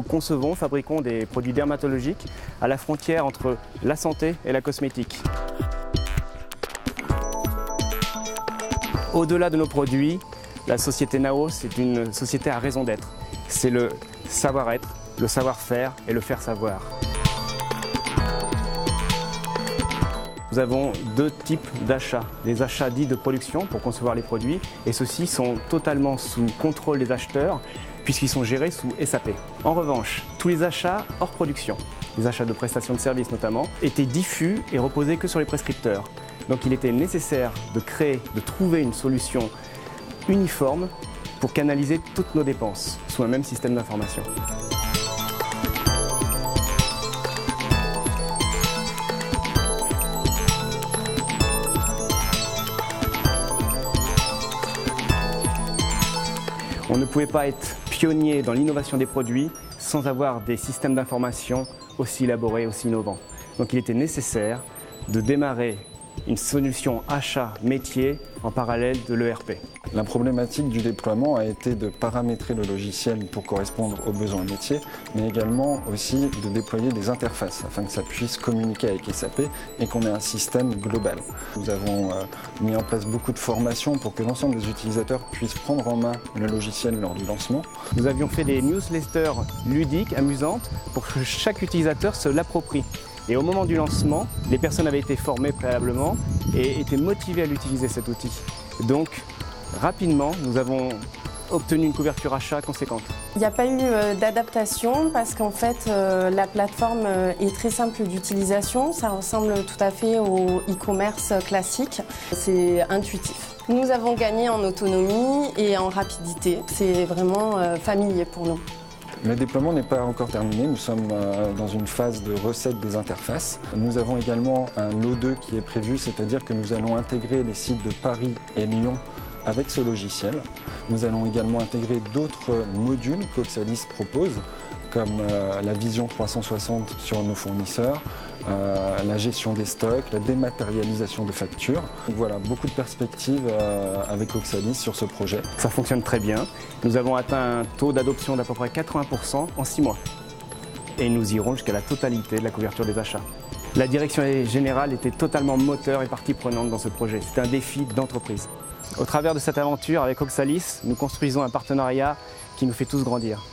concevons, fabriquons des produits dermatologiques à la frontière entre la santé et la cosmétique. Au-delà de nos produits, la société Nao, c'est une société à raison d'être. C'est le savoir-être, le savoir-faire et le faire savoir. Nous avons deux types d'achats. Des achats dits de production pour concevoir les produits et ceux-ci sont totalement sous contrôle des acheteurs puisqu'ils sont gérés sous SAP. En revanche, tous les achats hors production, les achats de prestations de services notamment, étaient diffus et reposaient que sur les prescripteurs. Donc il était nécessaire de trouver une solution uniforme pour canaliser toutes nos dépenses sous un même système d'information. On ne pouvait pas être pionnier dans l'innovation des produits sans avoir des systèmes d'information aussi élaborés, aussi innovants. Donc il était nécessaire de démarrer une solution achat-métier en parallèle de l'ERP. La problématique du déploiement a été de paramétrer le logiciel pour correspondre aux besoins métiers, mais également aussi de déployer des interfaces afin que ça puisse communiquer avec SAP et qu'on ait un système global. Nous avons mis en place beaucoup de formations pour que l'ensemble des utilisateurs puissent prendre en main le logiciel lors du lancement. Nous avions fait des newsletters ludiques, amusantes, pour que chaque utilisateur se l'approprie. Et au moment du lancement, les personnes avaient été formées préalablement et étaient motivées à l'utiliser cet outil. Donc, rapidement, nous avons obtenu une couverture achat conséquente. Il n'y a pas eu d'adaptation parce qu'en fait, la plateforme est très simple d'utilisation. Ça ressemble tout à fait au e-commerce classique. C'est intuitif. Nous avons gagné en autonomie et en rapidité. C'est vraiment familier pour nous. Le déploiement n'est pas encore terminé, nous sommes dans une phase de recette des interfaces. Nous avons également un lot 2 qui est prévu, c'est-à-dire que nous allons intégrer les sites de Paris et Lyon avec ce logiciel. Nous allons également intégrer d'autres modules qu'Oxalis propose, comme la vision 360 sur nos fournisseurs, la gestion des stocks, la dématérialisation de factures. Donc voilà, beaucoup de perspectives avec Oxalis sur ce projet. Ça fonctionne très bien. Nous avons atteint un taux d'adoption d'à peu près 80% en 6 mois. Et nous irons jusqu'à la totalité de la couverture des achats. La direction générale était totalement moteur et partie prenante dans ce projet. C'est un défi d'entreprise. Au travers de cette aventure avec Oxalis, nous construisons un partenariat qui nous fait tous grandir.